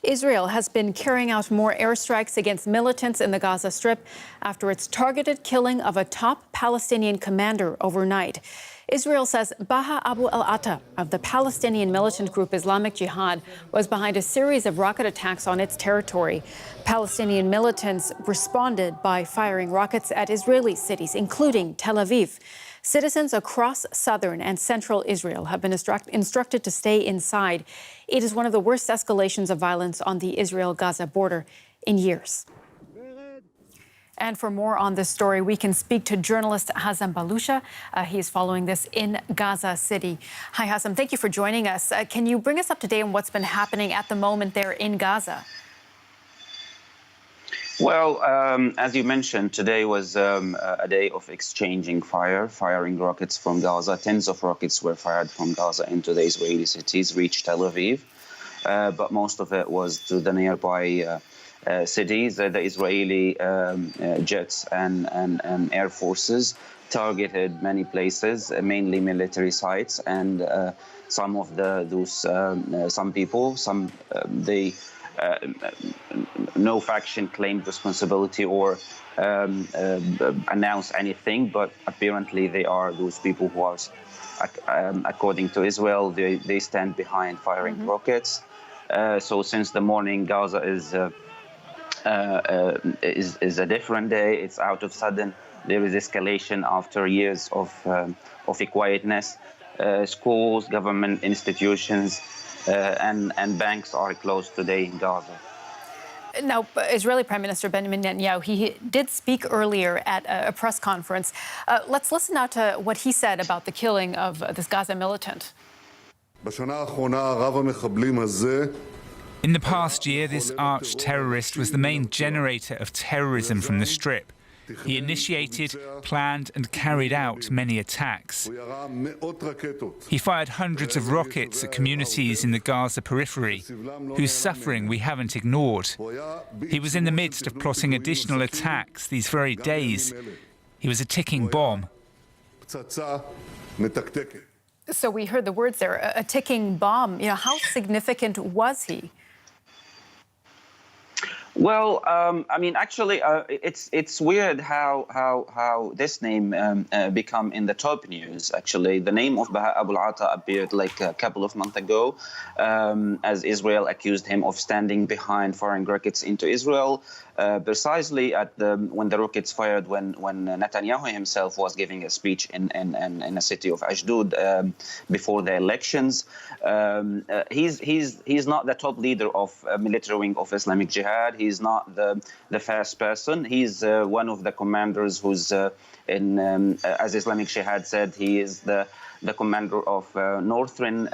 Israel has been carrying out more airstrikes against militants in the Gaza Strip after its targeted killing of a top Palestinian commander overnight. Israel says Bahaa Abu-elь-Atta of the Palestinian militant group Islamic Jihad was behind a series of rocket attacks on its territory. Palestinian militants responded by firing rockets at Israeli cities, including Tel Aviv. Citizens across southern and central Israel have been instructed to stay inside. It is one of the worst escalations of violence on the Israel-Gaza border in years. And for more on this story, we can speak to journalist Hazem Balusha. He is following this in Gaza City. Hi, Hazem. Thank you for joining us. Can you bring us up to date on what's been happening at the moment there in Gaza? Well, as you mentioned, today was a day of exchanging firing rockets from Gaza. Tens of rockets were fired from Gaza into the Israeli cities, reached Tel Aviv, but most of it was to the nearby cities. The Israeli jets and air forces targeted many places, mainly military sites, and some of no faction claimed responsibility or announced anything, but apparently they are those people who are, according to Israel, they stand behind firing rockets. So since the morning, Gaza is a different day. It's out of sudden. There is escalation after years of quietness. Schools, government institutions, and banks are closed today in Gaza. Now, Israeli Prime Minister Benjamin Netanyahu, he did speak earlier at a press conference. Let's listen now to what he said about the killing of this Gaza militant. In the past year, this arch-terrorist was the main generator of terrorism from the Strip. He initiated, planned and carried out many attacks. He fired hundreds of rockets at communities in the Gaza periphery, whose suffering we haven't ignored. He was in the midst of plotting additional attacks these very days. He was a ticking bomb. So we heard the words there, a ticking bomb. You know, how significant was he? Well, I mean, actually, it's weird how this name become in the top news. Actually, the name of Bahaa Abu-el-Atta appeared like a couple of months ago, as Israel accused him of standing behind firing rockets into Israel, precisely at when the rockets fired when Netanyahu himself was giving a speech in a city of Ashdod before the elections. He's not the top leader of military wing of Islamic Jihad. He's not the first person. He's one of the commanders who's as Islamic Jihad said, he is the commander of northern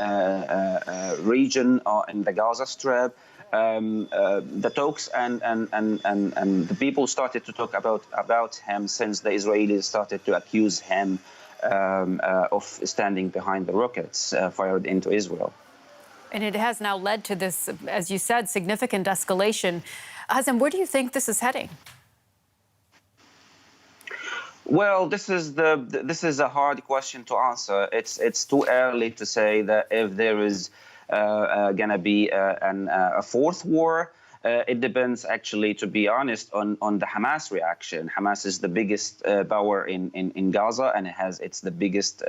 region in the Gaza Strip. The talks and the people started to talk about him since the Israelis started to accuse him of standing behind the rockets fired into Israel. And it has now led to this, as you said, significant escalation. Hazem, where do you think this is heading? Well, this is a hard question to answer. It's too early to say that if there is going to be a fourth war. It depends, actually, to be honest, on the Hamas reaction. Hamas is the biggest power in Gaza, and it's the biggest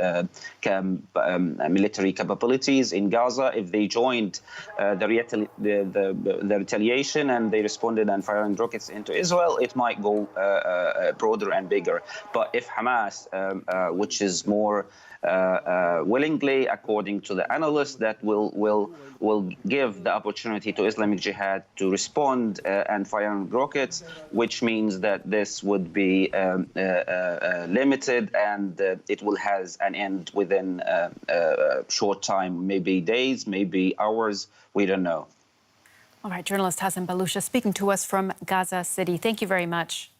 military capabilities in Gaza. If they joined the retaliation and they responded and firing rockets into Israel, it might go broader and bigger. But if Hamas, which is more willingly, according to the analysts, that will give the opportunity to Islamic Jihad to respond and fire rockets, which means that this would be limited and it will have an end within a short time, maybe days, maybe hours, we don't know. All right, journalist Hazem Balusha speaking to us from Gaza City. Thank you very much.